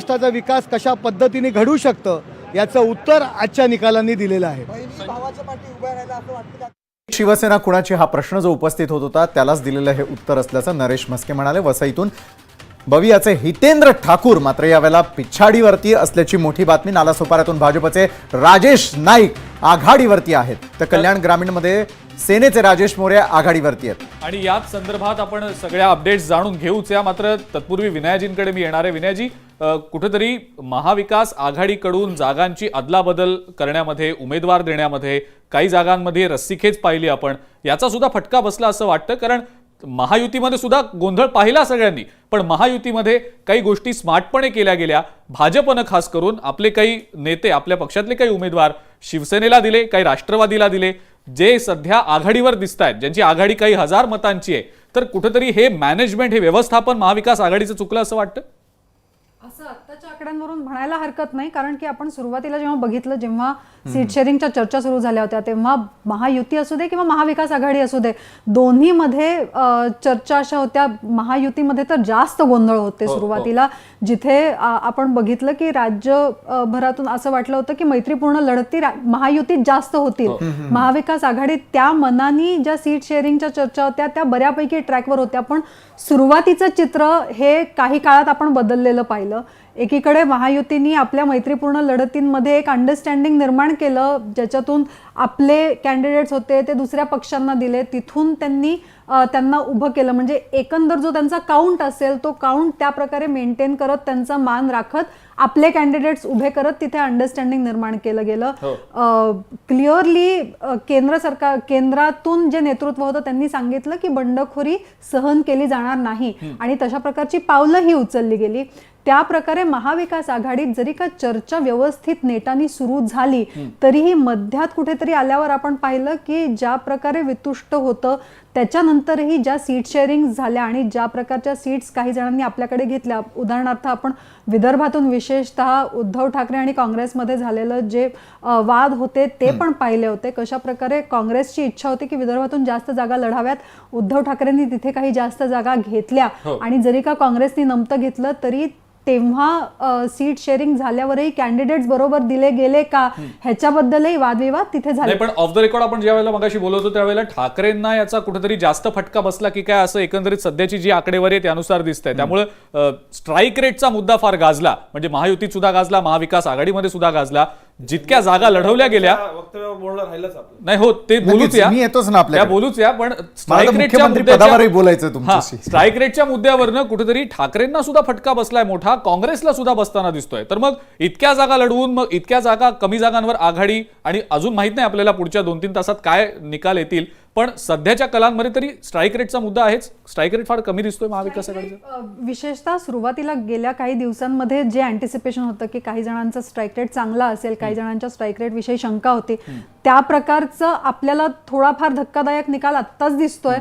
महाराष्ट्राचा विकास कशा पद्धतीने घडू शकतं याचं उत्तर आजच्या निकालांनी दिलेलं आहे. शिवसेना कुणाची हा प्रश्न जो उपस्थित होत होता त्यालाच दिलेलं हे उत्तर असल्याचं नरेश म्हस्के म्हणाले. वसईतून बवियाचे हितेंद्र ठाकूर मात्र यावेळेला पिछाडीवरती असल्याची मोठी बातमी. नालासोपाऱ्यातून भाजपचे राजेश नाईक आघाडीवरती आहेत, तर कल्याण ग्रामीणमध्ये सेनेचे राजेश मोरे आघाडीवरती आहेत. आणि याच संदर्भात आपण सगळ्या अपडेट्स जाणून घेऊच या. मात्र तत्पूर्वी विनयाजींकडे मी येणार आहे. विनयाजी, कुठेतरी महाविकास आघाडीकडून जागांची अदलाबदल करण्यामध्ये, उमेदवार देण्यामध्ये, काही जागांमध्ये रस्सीखेच पाहिली आपण, याचा सुद्धा फटका बसला असं वाटतं. कारण महायुतीमध्ये सुद्धा गोंधळ पाहिला सगळ्यांनी, पण महायुतीमध्ये काही गोष्टी स्मार्टपणे केल्या गेल्या. भाजपनं खास करून आपले काही नेते, आपल्या पक्षातले काही उमेदवार शिवसेनेला दिले, काही राष्ट्रवादीला दिले, जे सध्या आघाडीवर दिसत आहेत, ज्यांची आघाडी काही हजार मतांची आहे. तर कुठेतरी हे मॅनेजमेंट, हे व्यवस्थापन महाविकास आघाडीचं चुकलं असं वाटतं. असं आत्ताच्या आकड्यांवरून म्हणायला हरकत नाही, कारण की आपण सुरुवातीला जेव्हा बघितलं, जेव्हा सीट शेअरिंगच्या चर्चा सुरू झाल्या होत्या, तेव्हा महायुती असू दे किंवा महाविकास आघाडी असू दे, दोन्हीमध्ये चर्चा अशा होत्या. महायुतीमध्ये तर जास्त गोंधळ होते सुरुवातीला, जिथे आपण बघितलं की राज्यभरातून असं वाटलं होतं की मैत्रीपूर्ण लढती महायुतीत जास्त होतील. महाविकास आघाडीत त्या मनानी ज्या सीट शेअरिंगच्या चर्चा होत्या त्या बऱ्यापैकी ट्रॅकवर होत्या. पण सुरुवातीचं चित्र हे काही काळात आपण बदललेलं पाहिलं. एकीकडे महायुतीने आपल्या मैत्रीपूर्ण लढतींमध्ये एक अंडरस्टँडिंग निर्माण केलं, ज्याच्यातून आपले कॅन्डिडेट्स होते ते दुसऱ्या पक्षांना दिले, तिथून त्यांना उभं केलं. म्हणजे एकंदर जो त्यांचा काउंट असेल तो काउंट त्या प्रकारे मेंटेन करत, त्यांचा मान राखत, आपले कॅन्डिडेट्स उभे करत तिथे अंडरस्टँडिंग निर्माण केलं गेलं. क्लिअरली केंद्रातून जे नेतृत्व होतं त्यांनी सांगितलं की बंडखोरी सहन केली जाणार नाही आणि तशा प्रकारची पावलंही उचलली गेली. त्या प्रकारे महाविकास आघाडीत जरी का चर्चा व्यवस्थित नेटाने सुरू झाली, तरीही मध्यात कुठेतरी आल्यावर आपण पाहिलं की ज्या प्रकारे वितुष्ट होतं, त्याच्यानंतरही ज्या सीट शेअरिंग झाल्या आणि ज्या प्रकारच्या सीट्स काही जणांनी आपल्याकडे घेतल्या, उदाहरणार्थ आपण विदर्भातून विशेषतः उद्धव ठाकरे आणि काँग्रेसमध्ये झालेलं जे वाद होते ते पण पाहिले होते. कशा प्रकारे काँग्रेसची इच्छा होती की विदर्भातून जास्त जागा लढाव्यात, उद्धव ठाकरेंनी तिथे काही जास्त जागा घेतल्या आणि जरी का काँग्रेसनी नमतं घेतलं तरी तेव्हा सीट शेअरिंग झाल्यावरही कॅन्डिडेट्स बरोबर दिले गेले का ह्याच्याबद्दलही वादविवाद तिथे झाले. पण ऑफ द रेकॉर्ड आपण ज्या वेळेला मगाशी बोलत होतो त्यावेळेला ठाकरेंना याचा कुठेतरी जास्त फटका बसला की काय, असं एकंदरीत सध्याची जी आकडेवारी आहे त्यानुसार दिसतंय. त्यामुळे स्ट्राईक रेटचा मुद्दा फार गाजला, म्हणजे महायुतीत सुद्धा गाजला, महाविकास आघाडीमध्ये सुद्धा गाजला. जितक्या जागा लढवल्या गेल्या नाही होत ते बोलूच या, येतोच ना आपल्या बोलूच या, पण स्ट्राईक रेटच्या मुद्द्यावरनं कुठेतरी ठाकरेंना सुद्धा फटका बसलाय मोठा, काँग्रेसला सुद्धा बसताना दिसतोय. तर मग इतक्या जागा लढवून मग इतक्या जागा, कमी जागांवर आघाडी, आणि अजून माहित नाही आपल्याला पुढच्या 2-3 तासात काय निकाल येतील, पण सध्याच्या कलांमध्ये तरी स्ट्राईक रेटचा मुद्दा आहेच. स्ट्राईक रेट फार कमी दिसतोय महाविकास आघाडीचा. विशेषतः सुरुवातीला गेल्या काही दिवसांमध्ये जे अँटिसिपेशन होतं की काही जणांचा स्ट्राईक रेट चांगला असेल, काही जणांच्या स्ट्राईक रेट विषयी शंका होती, त्या प्रकारचं आपल्याला थोडाफार धक्कादायक निकाल आत्ताच दिसतोय.